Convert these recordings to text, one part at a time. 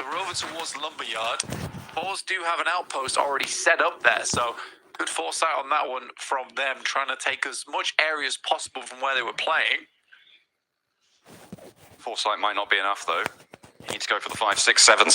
So we're over towards the lumberyard. Boars do have an outpost already set up there, so good foresight on that one from them, trying to take as much area as possible from where they were playing. Foresight might not be enough, though. You need to go for the 5, 6, 7.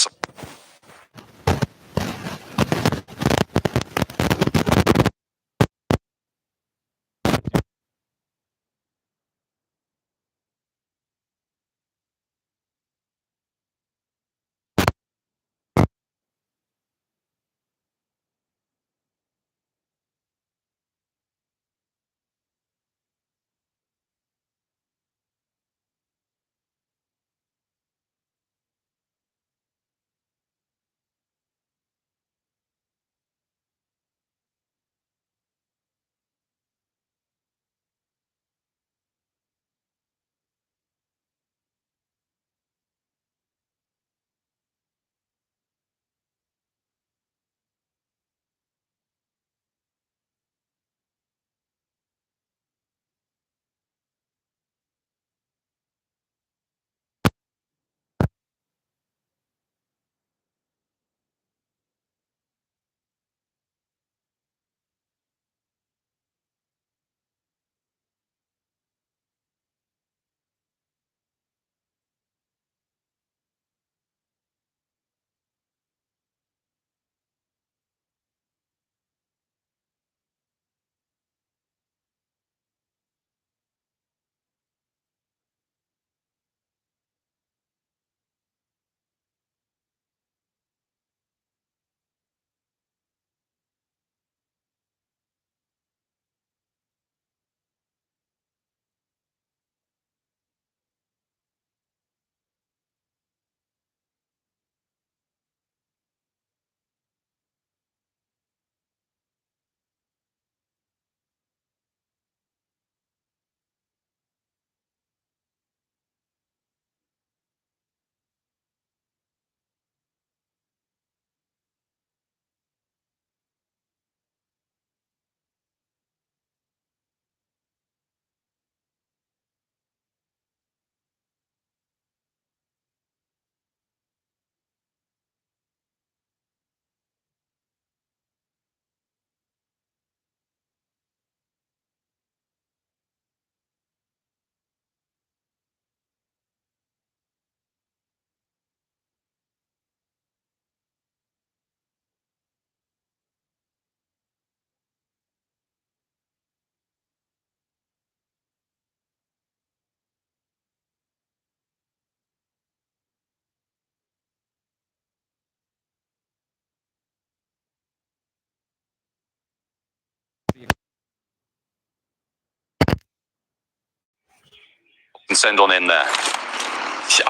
And send on in there.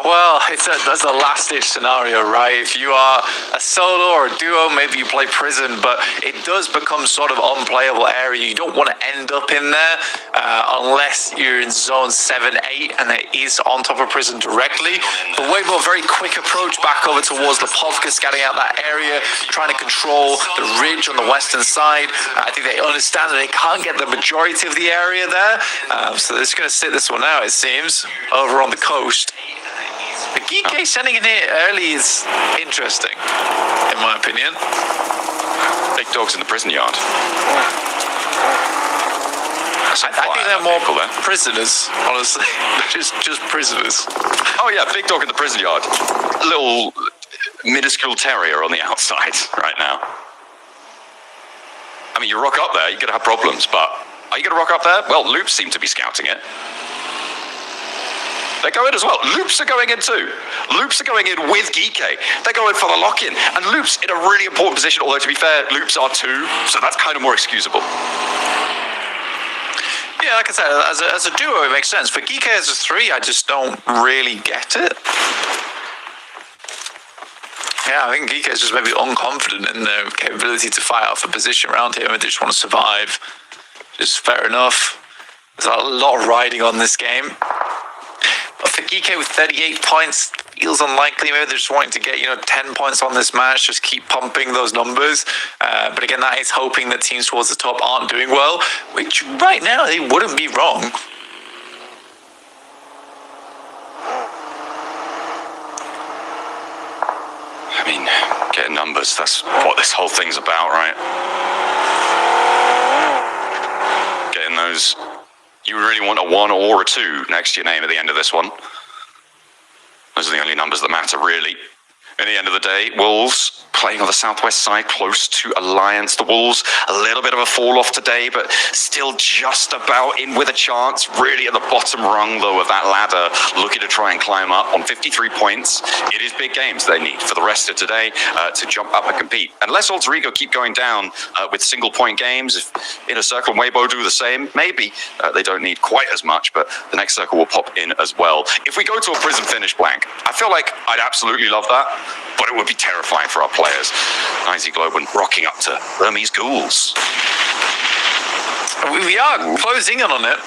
Well, that's a last-ditch scenario, right? If you are a solo or a duo, maybe you play prison, but it does become sort of unplayable area. You don't want to end up in there unless you're in zone 7, 8, and it is on top of prison directly. But Weibo, very quick approach back over towards the Povka, scouting out that area, trying to control the ridge on the western side. I think they understand that they can't get the majority of the area there, so they're just going to sit this one out, it seems, over on the coast. The Geek sending in here early is interesting, in my opinion. Big dogs in the prison yard. I think they're more prisoners, honestly. just prisoners. Oh yeah, big dog in the prison yard. Little minuscule terrier on the outside right now. I mean, you rock up there, you're going to have problems, but are you going to rock up there? Well, Loops seem to be scouting it. They go in as well. Loops are going in too. Loops are going in with Geeke. They're going for the lock-in. And Loops in a really important position, although to be fair, Loops are 2, so that's kind of more excusable. Yeah, like I said, as a duo, it makes sense. For Geeke as a 3, I just don't really get it. Yeah, I think Geeke is just maybe unconfident in their capability to fight out for position around here, and they just want to survive. Just fair enough. There's a lot of riding on this game. But for Geeke with 38 points, feels unlikely. Maybe they're just wanting to get, 10 points on this match, just keep pumping those numbers. But again, that is hoping that teams towards the top aren't doing well, which right now they wouldn't be wrong. mean, getting numbers, that's what this whole thing's about, right? Getting those. You really want a 1 or a 2 next to your name at the end of this one. Those are the only numbers that matter, really. At the end of the day, Wolves playing on the southwest side, close to Alliance. The Wolves, a little bit of a fall off today, but still just about in with a chance. Really at the bottom rung, though, of that ladder, looking to try and climb up on 53 points. It is big games they need for the rest of today to jump up and compete. Unless Alter Ego keep going down with single-point games, if Inner Circle and Weibo do the same, maybe they don't need quite as much, but the next circle will pop in as well. If we go to a prison finish blank, I feel like I'd absolutely love that, but it would be terrifying for our players. Izzy Globan rocking up to Burmese Ghouls. We are closing in on it.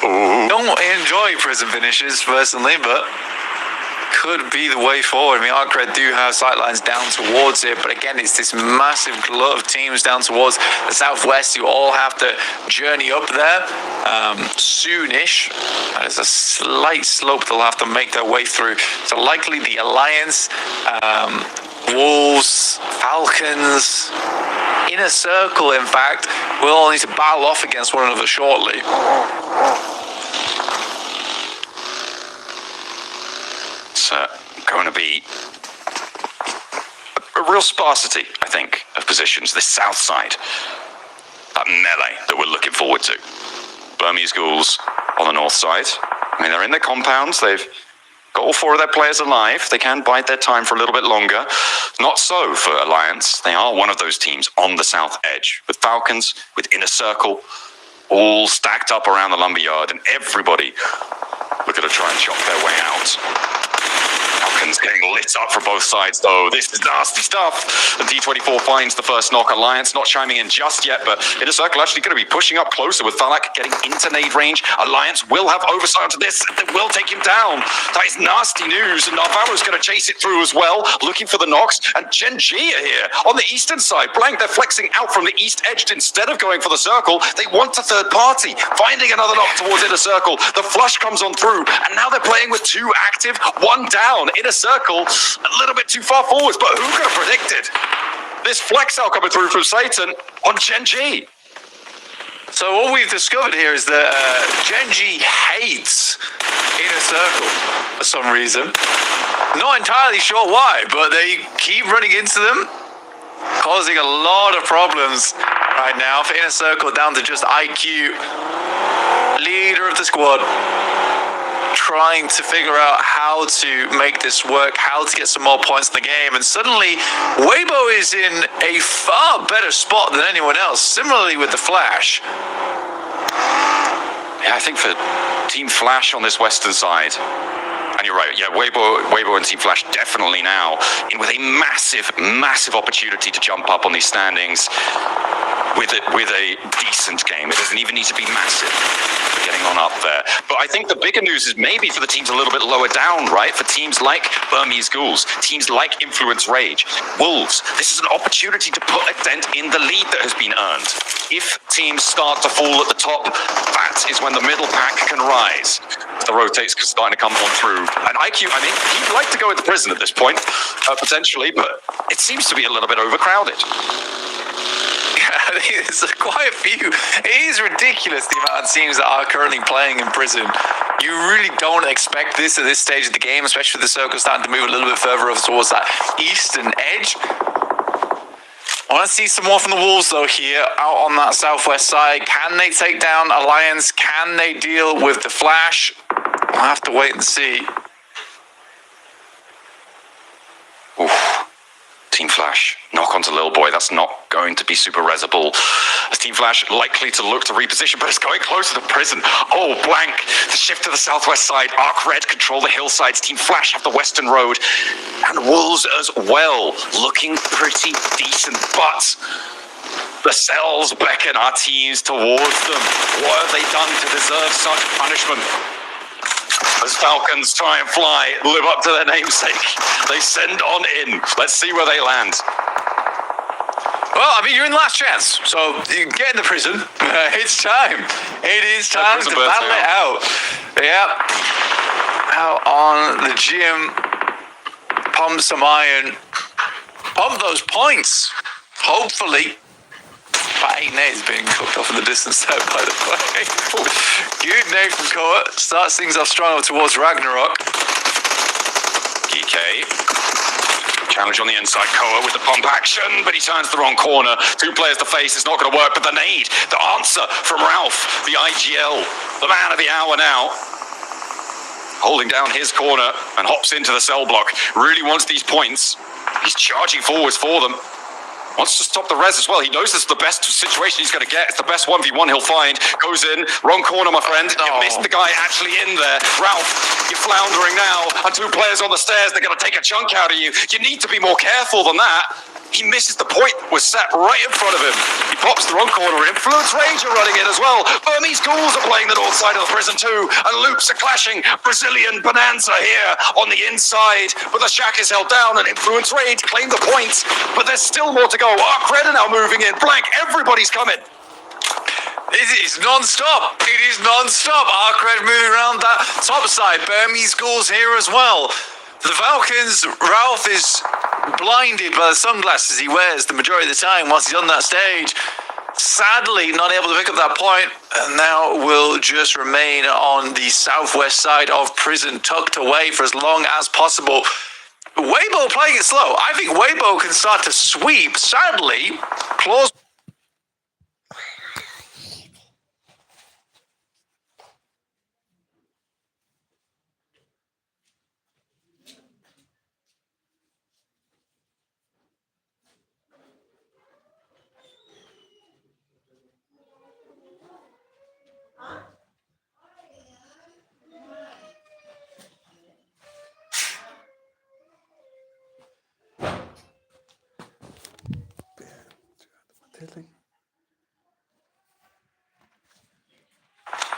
Ooh. Don't enjoy prison finishes personally, but could be the way forward. I mean, Arcred do have sightlines down towards it, but again, it's this massive glut of teams down towards the southwest who all have to journey up there soonish. There's a slight slope they'll have to make their way through. So likely the Alliance, Wolves, Falcons, Inner Circle, in fact, will all need to battle off against one another shortly. It's going to be a real sparsity, I think, of positions. This south side, that melee that we're looking forward to. Burmese Ghouls on the north side. I mean, they're in their compounds. They've got all 4 of their players alive. They can bide their time for a little bit longer. Not so for Alliance. They are one of those teams on the south edge, with Falcons, with Inner Circle, all stacked up around the lumberyard, and everybody looking to try and chop their way out. Falcons getting lit up from both sides, though. This is nasty stuff. The D24 finds the first knock. Alliance not chiming in just yet, but Inner Circle actually going to be pushing up closer with Falak getting into nade range. Alliance will have oversight onto this. They will take him down. That is nasty news, and Navarro's going to chase it through as well, looking for the knocks. And Gen G are here on the eastern side. Blank, they're flexing out from the east edge instead of going for the circle. They want a third party, finding another knock towards Inner Circle. The flush comes on through, and now they're playing with 2 active, 1 down. Inner Circle a little bit too far forwards, but who could have predicted this flex out coming through from Satan on Gen G? So what we've discovered here is that Gen G hates Inner Circle for some reason. Not entirely sure why, but they keep running into them, causing a lot of problems right now for Inner Circle down to just IQ, leader of the squad, trying to figure out how to make this work, how to get some more points in the game, and suddenly Weibo is in a far better spot than anyone else, similarly with the Flash. Yeah, I think for Team Flash on this western side, and you're right, yeah, Weibo and Team Flash definitely now in with a massive opportunity to jump up on these standings with a decent game. It doesn't even need to be massive for getting on up there. But I think the bigger news is maybe for the teams a little bit lower down, right? For teams like Burmese Ghouls, teams like Influence Rage, Wolves. This is an opportunity to put a dent in the lead that has been earned. If teams start to fall at the top, that is when the middle pack can rise. The rotates starting to come on through. And IQ, I mean, he'd like to go into prison at this point, potentially, but it seems to be a little bit overcrowded. I think there's quite a few. It is ridiculous the amount of teams that are currently playing in prison. You really don't expect this at this stage of the game, especially with the circle starting to move a little bit further over towards that eastern edge. I want to see some more from the Wolves, though, here out on that southwest side. Can they take down Alliance? Can they deal with the Flash? We'll have to wait and see. Oof. Team Flash, knock onto Lil Boy. That's not going to be super resable. As Team Flash likely to look to reposition, but it's going closer to prison. Oh, blank. The shift to the southwest side. Arc Red control the hillsides. Team Flash have the western road. And Wolves as well, looking pretty decent. But the cells beckon our teams towards them. What have they done to deserve such punishment? As Falcons try and fly, live up to their namesake. They send on in. Let's see where they land. Well, I mean, you're in last chance, so you get in the prison. It's time. It is time to battle it out. Yep. Out on the gym. Pump some iron. pump those points. Hopefully. But 8 nades being cooked off in the distance there, by the way. Good nade from Koa. Starts things off strong towards Ragnarok. PK. Challenge on the inside, Koa with the pump action, but he turns the wrong corner. 2 players to face, it's not going to work, but the nade, the answer from Ralph, the IGL, the man of the hour now. Holding down his corner and hops into the cell block. Really wants these points. He's charging forwards for them. Wants to stop the res as well. He knows this is the best situation he's going to get. It's the best 1v1 he'll find. Goes in. Wrong corner, my friend. You missed the guy actually in there. Ralph, you're floundering now. And 2 players on the stairs, they're going to take a chunk out of you. You need to be more careful than that. He misses the point. Was sat right in front of him. He pops the wrong corner. Influence Ranger running in as well. Burmese Ghouls are playing the north side of the prison too. And loops are clashing. Brazilian Bonanza here on the inside. But the shack is held down and Influence Rage claim the points. But there's still more to go. Arcred are now moving in. Blank. Everybody's coming. It is non-stop. It is non-stop. Arcred moving around that top side. Burmese Ghouls here as well. The Falcons, Ralph is blinded by the sunglasses he wears the majority of the time whilst he's on that stage. Sadly, not able to pick up that point, and now will just remain on the southwest side of prison, tucked away for as long as possible. Weibo playing it slow. I think Weibo can start to sweep. Sadly, Claws.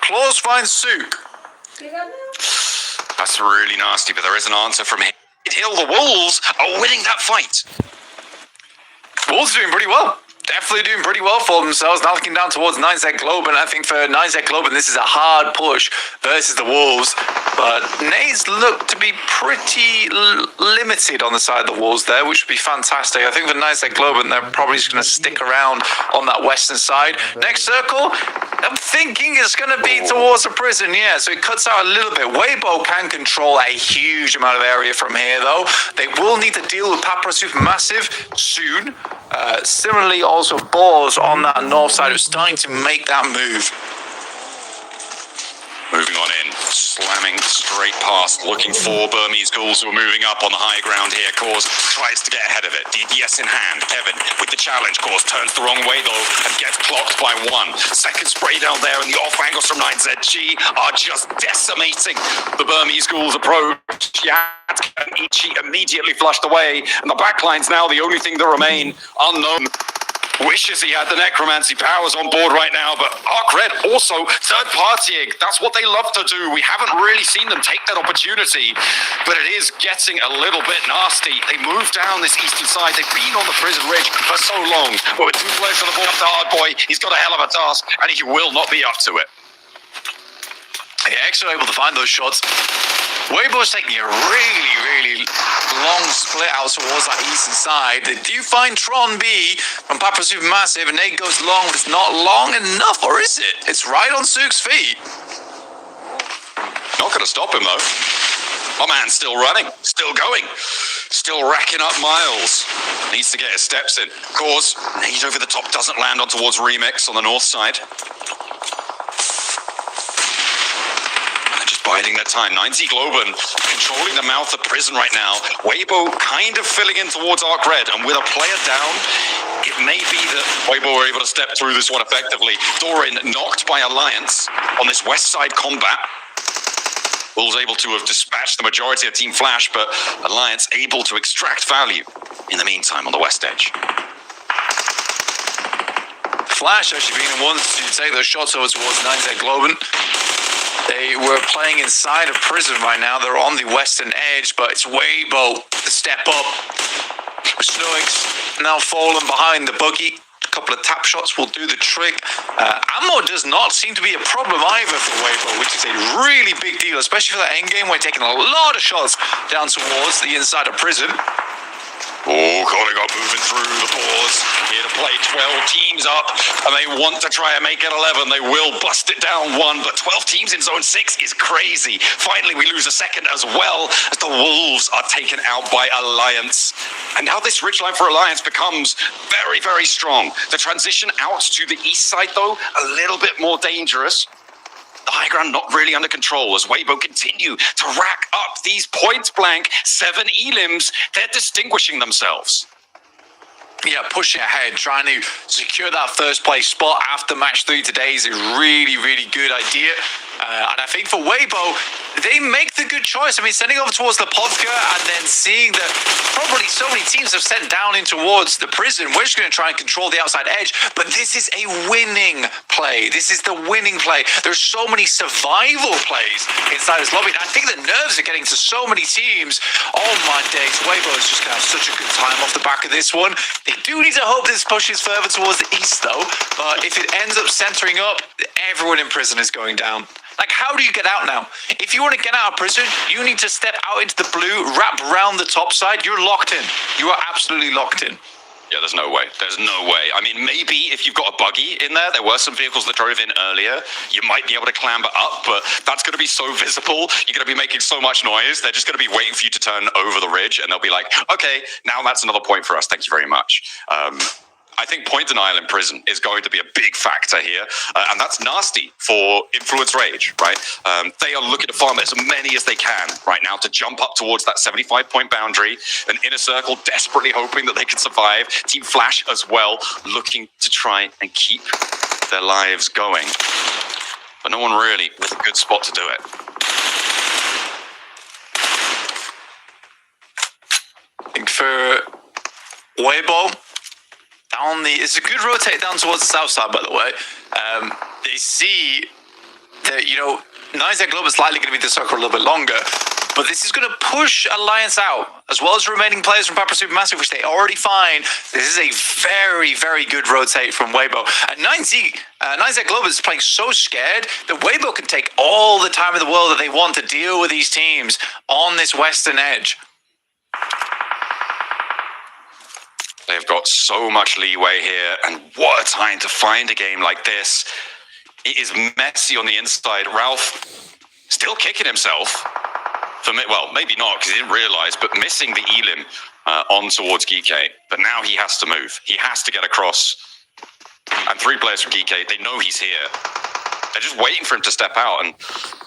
Claws finds Sook. That's really nasty, but there is an answer from him. Hill, the Wolves are winning that fight. Wolves are doing pretty well. Definitely doing pretty well for themselves. Now looking down towards 9Z Globen. I think for 9Z Globen, this is a hard push versus the Wolves. But nades look to be pretty limited on the side of the Wolves there, which would be fantastic. I think for 9Z Globen, they're probably just going to stick around on that western side. Next circle, I'm thinking it's going to be towards the prison, yeah. So it cuts out a little bit. Weibo can control a huge amount of area from here, though. They will need to deal with Papra Supermassive soon. Similarly, also Boars on that north side are starting to make that move. Moving on in, slamming straight past, looking for Burmese Ghouls who are moving up on the high ground here. Cause tries to get ahead of it. DPS in hand. Kevin with the challenge. Cause turns the wrong way though and gets clocked by 1. Second spray down there and the off angles from 9ZG are just decimating the Burmese Ghouls approach. Yat and Ichi immediately flushed away. And the backlines now the only thing that remain unknown. Wishes he had the necromancy powers on board right now, but Arcred also third-partying. That's what they love to do. We haven't really seen them take that opportunity, but it is getting a little bit nasty. They move down this eastern side. They've been on the prison ridge for so long, but with 2 players on the board, the hard boy, he's got a hell of a task, and he will not be up to it. Yeah, actually able to find those shots. Weibo's taking a really long split out towards that eastern side. They do find Tron B from Papra Supermassive, and Nate goes long, but it's not long enough, or is it? It's right on Sook's feet. Not going to stop him, though. My man's still running, still going, still racking up miles. Needs to get his steps in. Cause nade over the top doesn't land on towards Remix on the north side. Biding their time. 9Z Globen controlling the mouth of prison right now. Weibo kind of filling in towards Arcred, and with a player down, it may be that Weibo were able to step through this one effectively. Doran knocked by Alliance on this west side combat. Wolves able to have dispatched the majority of Team Flash, but Alliance able to extract value in the meantime on the west edge. Flash actually being the ones to take those shots over towards 9Z Globen. They were playing inside of prison right now. They're on the western edge, but it's Weibo to step up. Snoix now fallen behind the buggy. A couple of tap shots will do the trick. Ammo does not seem to be a problem either for Weibo, which is a really big deal, especially for that endgame where taking a lot of shots down towards the inside of prison. Oh, Colligot moving through the pause. Here to play 12 teams up, and they want to try and make it 11. They will bust it down one, but 12 teams in Zone 6 is crazy. Finally, we lose a second as well, as the Wolves are taken out by Alliance. And now this ridgeline for Alliance becomes very, very strong. The transition out to the east side, though, a little bit more dangerous. The high ground not really under control as Weibo continue to rack up these point blank 7 elims. They're distinguishing themselves. Yeah, pushing ahead, trying to secure that first place spot after match 3 today is a really, really good idea. And I think for Weibo, they make the good choice. I mean, sending over towards the Podka and then seeing that probably so many teams have sent down in towards the prison. We're just going to try and control the outside edge. But this is a winning play. This is the winning play. There's so many survival plays inside this lobby. And I think the nerves are getting to so many teams. Oh my days, Weibo is just going to have such a good time off the back of this one. They do need to hope this pushes further towards the east, though. But if it ends up centering up, everyone in prison is going down. Like, how do you get out now? If you want to get out of prison, you need to step out into the blue, wrap around the top side. You're locked in. You are absolutely locked in. Yeah, there's no way. There's no way. I mean, maybe if you've got a buggy in there, there were some vehicles that drove in earlier, you might be able to clamber up, but that's going to be so visible. You're going to be making so much noise. They're just going to be waiting for you to turn over the ridge, and they'll be like, okay, now that's another point for us. Thank you very much. I think point denial in prison is going to be a big factor here, and that's nasty for Influence Rage, right? They are looking to farm as many as they can right now to jump up towards that 75-point boundary. An Inner Circle desperately hoping that they can survive. Team Flash as well, looking to try and keep their lives going. But no one really with a good spot to do it. I think for Weibo, it's a good rotate down towards the south side, by the way. They see that, you know, Nizek Globe is likely going to be the circle a little bit longer, but this is going to push Alliance out, as well as remaining players from Papa Supermassive, which they already find. This is a very, very good rotate from Weibo. And Nizek Globe is playing so scared that Weibo can take all the time in the world that they want to deal with these teams on this western edge. They've got so much leeway here, and what a time to find a game like this. It is messy on the inside. Ralph still kicking himself. Well, maybe not, because he didn't realize, but missing the Elim on towards Geekay. But now he has to move. He has to get across. And 3 players from Geekay, they know he's here. They're just waiting for him to step out, and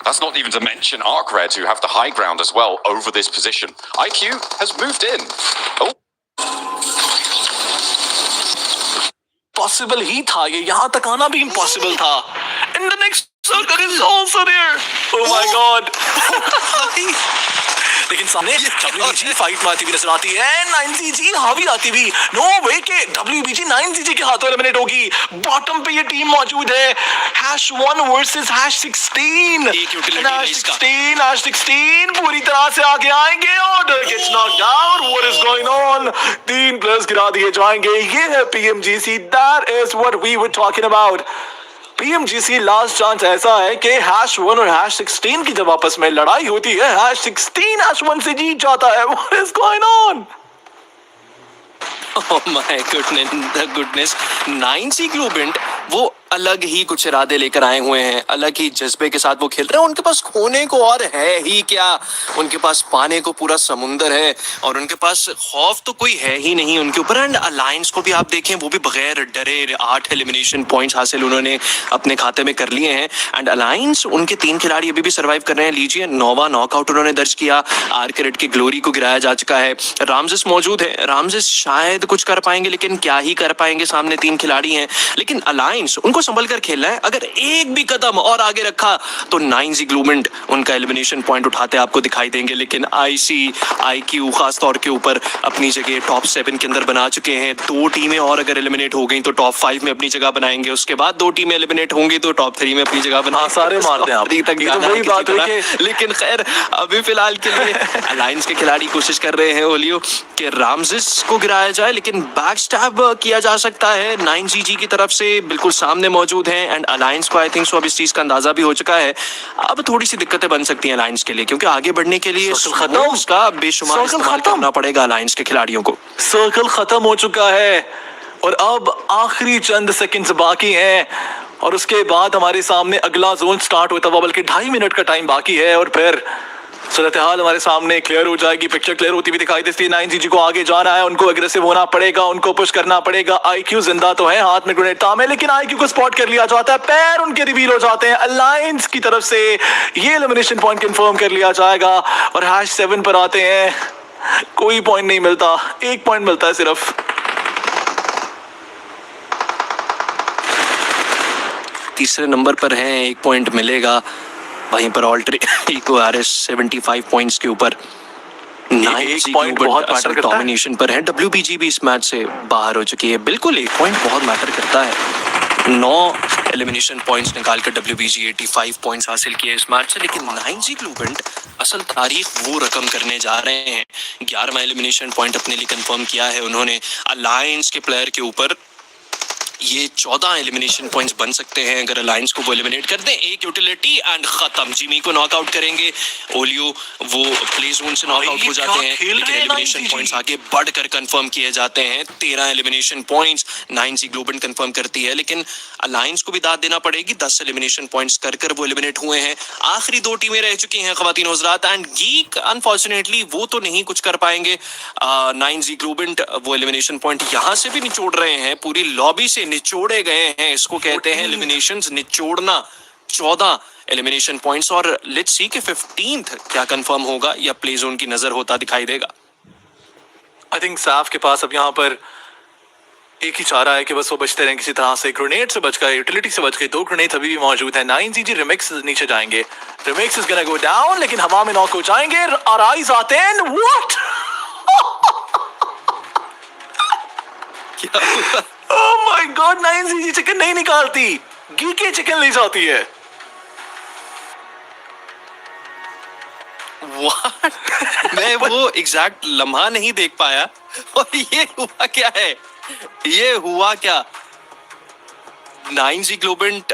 that's not even to mention Arc Red, who have the high ground as well over this position. IQ has moved in. Oh. Possible ही था ये, यहाँ तक आना भी impossible था. And the next circle is also there. Oh my God. लेकिन सामने WBG फाइट में आती हुई नजर आती है. 9CG हावी आती हुई. नो वे के WBG 9CG के हाथों एलिमिनेट होगी. बॉटम पे ये टीम मौजूद है. #1 वर्सेस #16. #16 पूरी तरह से आगे आएंगे. Order gets knocked out. What is going on? 3 players गिरा दिए जाएंगे. ये है PMGC. That is what we were talking about. PMGC last chance ऐसा है कि #1 और #16 की जब आपस में लड़ाई होती है, #16 #1 से जीत जाता है. What is going on? Oh my goodness. 9C Globant वो अलग ही कुछ इरादे लेकर आए हुए हैं, अलग ही जज्बे के साथ वो खेल रहे हैं. उनके पास खोने को और है ही क्या, उनके पास पाने को पूरा समुंदर है, और उनके पास खौफ तो कोई है ही नहीं उनके ऊपर. एंड अलायंस को भी आप देखें, वो भी बगैर डरे 8 एलिमिनेशन पॉइंट्स हासिल उन्होंने अपने खाते में कर लिए हैं. एंड अलायंस, उनके 3 खिलाड़ी अभी भी सर्वाइव कर रहे हैं. लीजिए, नोवा नॉकआउट उन्होंने दर्ज किया. आर्करेट की ग्लोरी को गिराया जा चुका है. रामजेस मौजूद है. रामजेस शायद कुछ कर पाएंगे, लेकिन क्या ही कर पाएंगे, सामने 3 खिलाड़ी हैं. लेकिन अलायंस, उनको संभल कर खेलना है. अगर एक भी कदम और आगे रखा तो 9C Globant उनका एलिमिनेशन पॉइंट उठाते आपको दिखाई देंगे. लेकिन IC IQ खास तौर के ऊपर अपनी जगह टॉप 7 के अंदर बना चुके हैं. 2 टीमें और अगर एलिमिनेट हो गई तो टॉप 5 में अपनी जगह बनाएंगे. उसके बाद 2 टीमें एलिमिनेट होंगी तो टॉप 3 में अपनी जगह बनाएंगे. सारे मारते हैं अभी तक, तो वही बात है. लेकिन खैर, अभी फिलहाल के लिए अलायंस के खिलाड़ी कोशिश कर रहे हैं ओलियो कि रामजेस को गिराया जाए, लेकिन बैक स्टैब किया जा सकता है 9CG की तरफ से. बिल्कुल सामने मौजूद हैं एंड अलायंस को आई थिंक सो अब इस चीज का अंदाजा भी हो चुका है। अब थोड़ी सी दिक्कतें बन सकती हैं अलायंस के लिए, क्योंकि आगे बढ़ने के लिए सर्कल खत्म। स्मोक्स का बेशुमार सर्कल इस्तेमाल खत्म। करना पड़ेगा अलायंस के खिलाड़ियों को। सर्कल खत्म हो चुका है और अब आखिरी चंद सेकंड्स बाकी हैं और उसके बाद हमारे सामने अगला जोन स्टार्ट होता हुआ, बल्कि 2.5 मिनट का टाइम बाकी है और फिर सूरत हाल हमारे सामने क्लियर हो जाएगी, पिक्चर क्लियर होती हुई दिखाई देती है। 9GG को आगे जाना है, उनको एग्रेसिव होना पड़ेगा, उनको पुश करना पड़ेगा। IQ जिंदा तो है, हाथ में ग्रेनेड ताम है, लेकिन IQ को स्पॉट कर लिया जाता है, पैर उनके रिवील हो जाते हैं। अलायंस की तरफ से ये एलिमिनेशन पॉइंट कंफर्म कर लिया जाएगा और #7 पर आते हैं। कोई पॉइंट नहीं मिलता, 1 पॉइंट मिलता है सिर्फ। तीसरे नंबर पर हैं, 1 पॉइंट मिलेगा। वहीं पर ऑल्ट्री को RS 75 पॉइंट्स के ऊपर। 1 पॉइंट बहुत मैटर करता है। डोमिनेशन पर है। WBG भी इस मैच से बाहर हो चुकी है। बिल्कुल 1 पॉइंट बहुत मैटर करता है। 9 एलिमिनेशन पॉइंट्स निकालकर WBG 85 पॉइंट्स हासिल किए इस मैच से, लेकिन 9G ग्लूबेंट असल तारीख वो रकम करने जा रहे हैं। 11वां एलिमिनेशन पॉइंट अपने लिए कंफर्म किया है उन्होंने अलायंस के प्लेयर के ऊपर। ये 14 एलिमिनेशन पॉइंट्स बन सकते हैं अगर अलायंस को वो एलिमिनेट कर दें। एक यूटिलिटी एंड खत्म। जिमी को नॉकआउट करेंगे। ओलियो वो प्ले जोन से नॉकआउट हो जाते हैं, लेकिन एलिमिनेशन पॉइंट्स आगे बढ़कर कंफर्म किए जाते हैं। 13 elimination points 9G global confirm करती है, लेकिन अलायंस को भी दाद देना पड़ेगी। 10 एलिमिनेशन पॉइंट्स कर वो एलिमिनेट हुए हैं। आखिरी 2 टीमें रह चुकी हैं ख्वातीन हज़रात, एंड गीक अनफॉर्चुनेटली वो तो नहीं कुछ कर पाएंगे। 9G ग्लोबल वो एलिमिनेशन पॉइंट यहाँ से भी निचोड़ रहे हैं, पूरी लॉबी से निचोड़े गए हैं। इसको कहते हैं एलिमिनेशंस निचोड़ना। 14 एलिमिनेशन पॉइंट्स और लेट्स सी कि 15th क्या कंफर्म होगा या प्ले जोन की नजर होता दिखाई देगा। आई थिंक साफ के पास अब यहाँ पर एक ही चारा है कि बस वो बचते रहें किसी तरह से। ग्रेनेड से बच गए, यूटिलिटी से बच गए, 2 ग्रेनेड अभी भी मौजूद है। 9GG रिमिक्स नीचे जाएंगे, remix is gonna go down, लेकिन हवा में नॉक हो जाएंगे और आइज आते हैं। What oh my God, 9GG chicken नहीं निकालती, गीके चिकन ले जाती है। What? मैं वो एग्जैक्ट लम्हा नहीं देख पाया और ये हुआ क्या है, ये हुआ क्या। 9G ग्लोबेंट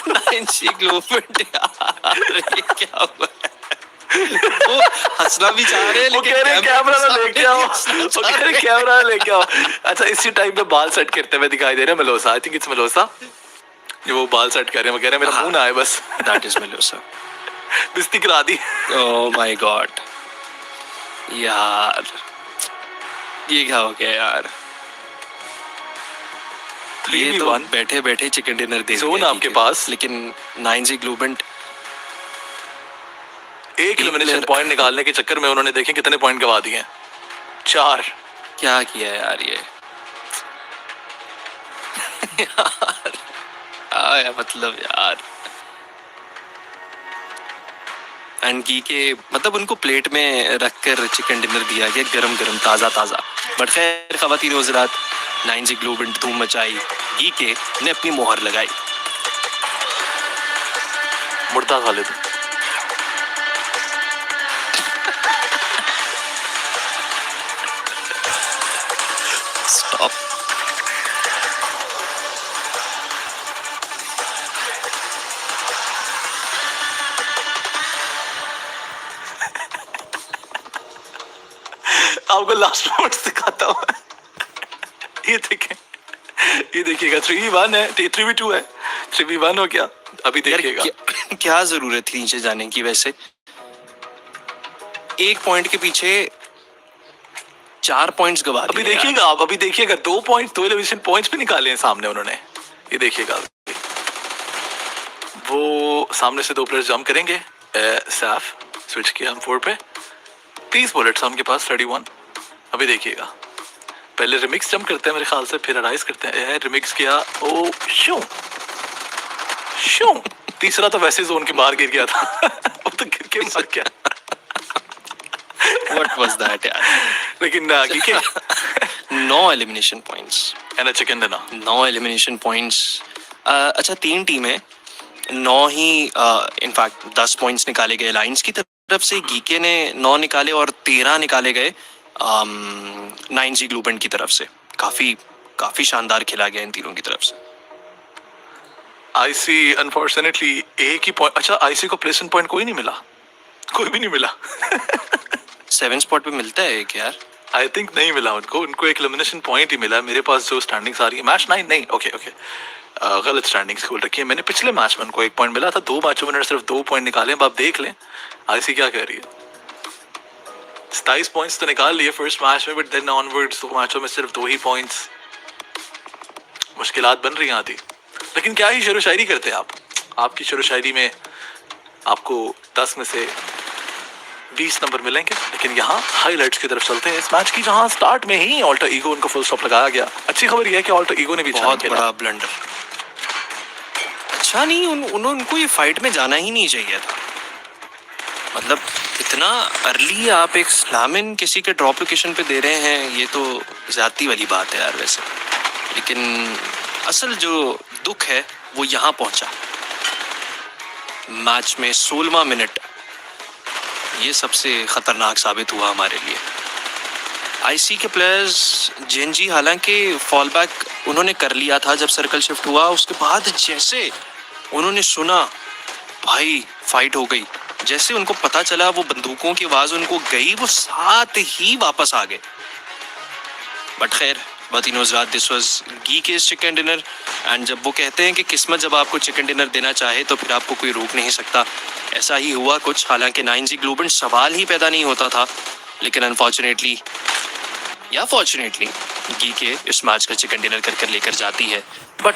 9G ग्लोबेंट यार ये क्या हुआ है? वो हंसना भी चाह रहे हैं, वो कह रहे हैं कैमरा ना लेके आओ, वो कह रहे हैं कैमरा ना लेके आओ। अच्छा, इसी टाइम पे बाल सेट करते हुए दिखाई दे रहे हैं मेलोसा। आई थिंक इट्स मेलोसा, वो बाल सेट कर रहे हैं। वो कह रहे हैं मेरा मुंह ना आए बस। That is मेलोसा। बिस्ती करा दी। ओह माय गॉड यार, ये क्या हो गया यार। ये तो 3v1 बैठे बैठे चिकन डिनर दे जोन दिया, आपके ठीक है। पास। लेकिन 9G ग्लोबेंट एक एलिमिनेशन पॉइंट निकालने के चक्कर में उन्होंने देखें कितने पॉइंट गवा दिए हैं। 4। क्या किया यार ये यार आया मतलब यार। एंड के मतलब उनको प्लेट में रखकर चिकन डिनर दिया गया, गरम गरम ताज़ा ताज़ा। बट खैर ख़वातीन व हज़रात, 9G ग्लोबेंट धूम मचाई, के ने अपनी मोहर लगाई। मुर्दा खालिद। स्टॉप। आपको लास्ट मोमेंट दिखाता हूँ। ये देखें, ये देखिएगा 3v1 है, 3v2 है, 3v1 हो गया। अभी यार देखिएगा क्या जरूरत थी नीचे जाने की। वैसे 1 पॉइंट के पीछे 4 पॉइंट्स गवा दिए। अभी देखिएगा आप, अभी देखिएगा 2 पॉइंट, 2 एलिमिनेशन पॉइंट्स भी निकाले हैं सामने उन्होंने। ये देखिएगा, वो सामने से 2 प्लेयर्स जंप करेंगे। साफ स्विच किया हम 4 पे। 30 बुलेट्स हमके पास, 31। अभी देखिएगा, पहले रिमिक्स जंप करते हैं मेरे ख्याल से, फिर अराइज करते हैं। रिमिक्स किया, ओ शू शू। तीसरा तो वैसे जोन के बाहर गिर गया था। वो तो गिर के मर गया। व्हाट वाज दैट यार। लेकिन 9 elimination points and chicken dinner. 9 elimination points. अच्छा 3 टीमें, 9 ही इनफैक्ट 10 पॉइंट्स निकाले गए लाइंस की तरफ से। गीके ने 9 निकाले और 13 निकाले गए 9G ग्लोबेंट की तरफ से। काफी शानदार खेला गया इन तीनों की तरफ से। आईसी अनफॉर्चुनेटली एक ही पॉइंट, अच्छा आईसी को प्लेसमेंट पॉइंट कोई नहीं मिला, कोई भी नहीं मिला। 7 स्पॉट पे मिलता है एक यार। आई थिंक नहीं मिला उनको, उनको एक एलिमिनेशन पॉइंट ही मिला। मेरे पास जो स्टैंडिंग्स आ रही है, मैच 9 नहीं, ओके ओके, गलत स्टैंडिंग्स खोल रखी है मैंने। पिछले मैच में उनको 1 पॉइंट मिला था, 2 मैचों में उन्होंने सिर्फ 2 पॉइंट निकाले। अब आप देख लें आईसी क्या कह रही है। 27 पॉइंट्स तो निकाल लिए फर्स्ट मैच में, बट देन ऑनवर्ड्स 2 मैचों में सिर्फ 2 ही पॉइंट्स। मुश्किलात बन रही हैं आती, लेकिन क्या ही शेरो शायरी करते हैं आप। आपकी शेरो शायरी में आपको 10 में से 20 नंबर मिलेंगे। लेकिन यहाँ हाईलाइट्स की तरफ चलते हैं इस मैच की, जहाँ स्टार्ट में ही ऑल्टर ईगो उनको फुल स्टॉप लगाया गया। अच्छी खबर यह है कि ऑल्टर ईगो ने भी बहुत बड़ा ब्लंडर। अच्छा नहीं, उनको ये फाइट में जाना ही नहीं चाहिए था। मतलब इतना अर्ली आप एक स्लामिन किसी के ड्रॉप लोकेशन पे दे रहे हैं, ये तो ज्यादती वाली बात है यार वैसे। लेकिन असल जो दुख है वो यहाँ पहुंचा। मैच में 16वां मिनट, ये सबसे खतरनाक साबित हुआ हमारे लिए। आईसी के प्लेयर्स जेएनजी हालांकि फॉल बैक उन्होंने कर लिया था जब सर्कल शिफ्ट हुआ, उसके बाद जैसे उन्होंने सुना भाई फाइट हो गई, जैसे उनको पता चला वो बंदूकों की आवाज उनको गई, वो साथ ही वापस आ गए। बट खैर दिस वाज गीकेस चिकन डिनर। एंड जब वो कहते हैं कि किस्मत जब आपको चिकन डिनर देना चाहे तो फिर आपको कोई रोक नहीं सकता, ऐसा ही हुआ कुछ। हालांकि 9G ग्लोबेंट सवाल ही पैदा नहीं होता था, लेकिन अनफॉर्चुनेटली या फॉर्चुनेटली गीके इस मैच का चिकन डिनर कर लेकर जाती है। बट